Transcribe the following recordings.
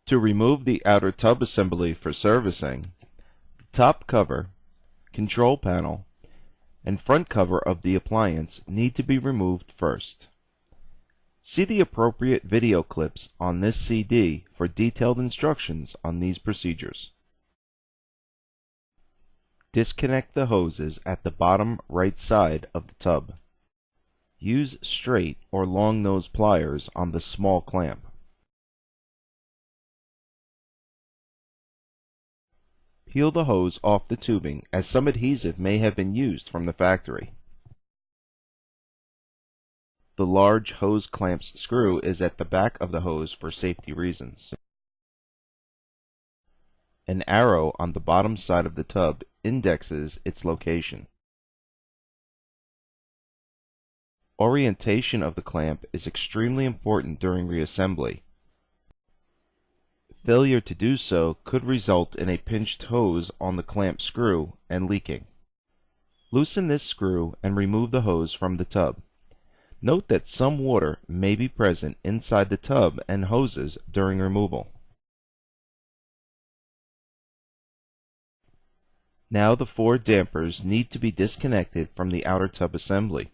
To remove the outer tub assembly for servicing, the top cover, control panel, and front cover of the appliance need to be removed first. See the appropriate video clips on this CD for detailed instructions on these procedures. Disconnect the hoses at the bottom right side of the tub. Use straight or long nose pliers on the small clamp. Peel the hose off the tubing, as some adhesive may have been used from the factory. The large hose clamp's screw is at the back of the hose for safety reasons. An arrow on the bottom side of the tub indexes its location. Orientation of the clamp is extremely important during reassembly. Failure to do so could result in a pinched hose on the clamp screw and leaking. Loosen this screw and remove the hose from the tub. Note that some water may be present inside the tub and hoses during removal. Now the 4 dampers need to be disconnected from the outer tub assembly.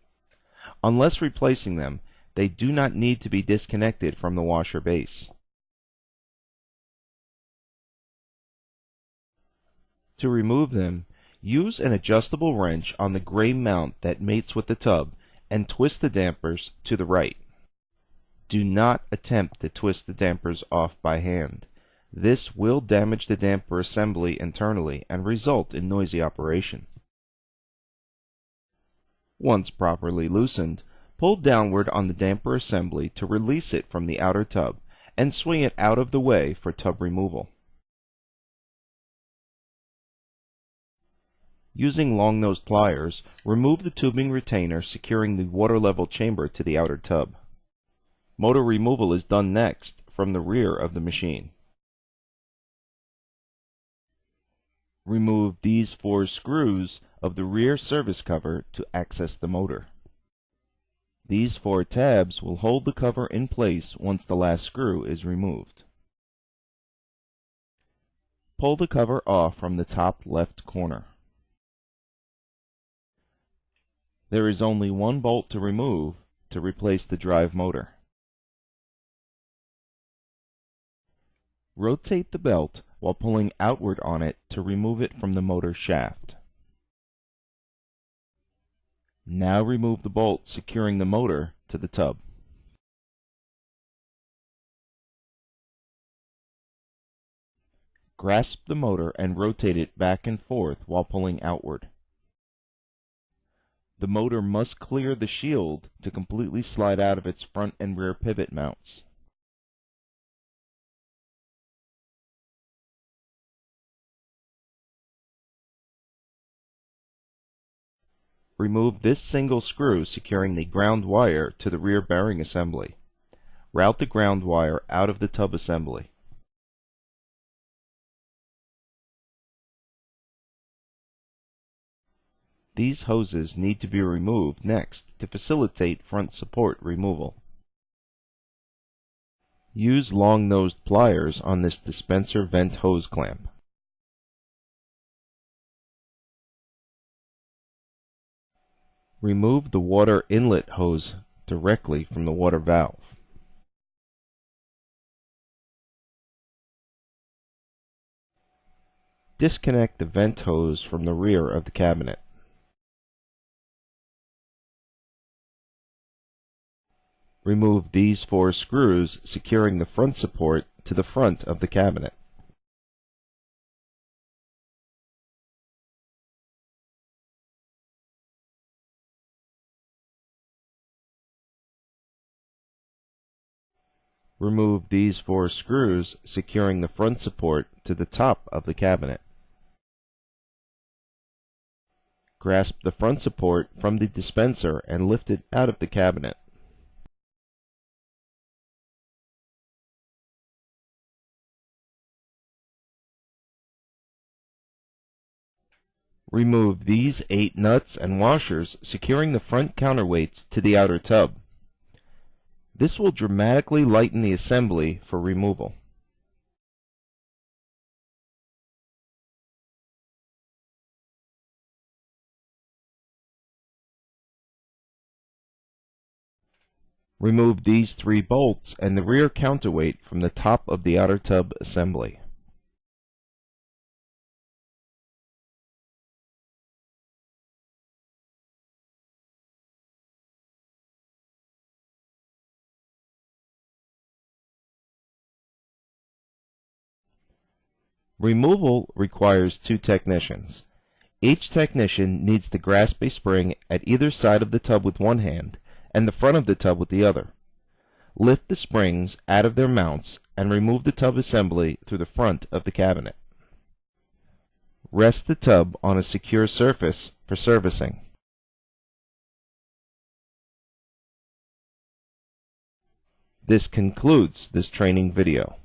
Unless replacing them, they do not need to be disconnected from the washer base. To remove them, use an adjustable wrench on the gray mount that mates with the tub and twist the dampers to the right. Do not attempt to twist the dampers off by hand. This will damage the damper assembly internally and result in noisy operation. Once properly loosened, pull downward on the damper assembly to release it from the outer tub and swing it out of the way for tub removal. Using long-nosed pliers, remove the tubing retainer securing the water level chamber to the outer tub. Motor removal is done next from the rear of the machine. Remove these 4 screws of the rear service cover to access the motor. These 4 tabs will hold the cover in place once the last screw is removed. Pull the cover off from the top left corner. There is only 1 bolt to remove to replace the drive motor. Rotate the belt while pulling outward on it to remove it from the motor shaft. Now remove the bolt securing the motor to the tub. Grasp the motor and rotate it back and forth while pulling outward. The motor must clear the shield to completely slide out of its front and rear pivot mounts. Remove this single screw securing the ground wire to the rear bearing assembly. Route the ground wire out of the tub assembly. These hoses need to be removed next to facilitate front support removal. Use long-nosed pliers on this dispenser vent hose clamp. Remove the water inlet hose directly from the water valve. Disconnect the vent hose from the rear of the cabinet. Remove these 4 screws securing the front support to the front of the cabinet. Remove these 4 screws securing the front support to the top of the cabinet. Grasp the front support from the dispenser and lift it out of the cabinet. Remove these 8 nuts and washers securing the front counterweights to the outer tub. This will dramatically lighten the assembly for removal. Remove these 3 bolts and the rear counterweight from the top of the outer tub assembly. Removal requires 2 technicians. Each technician needs to grasp a spring at either side of the tub with one hand and the front of the tub with the other. Lift the springs out of their mounts and remove the tub assembly through the front of the cabinet. Rest the tub on a secure surface for servicing. This concludes this training video.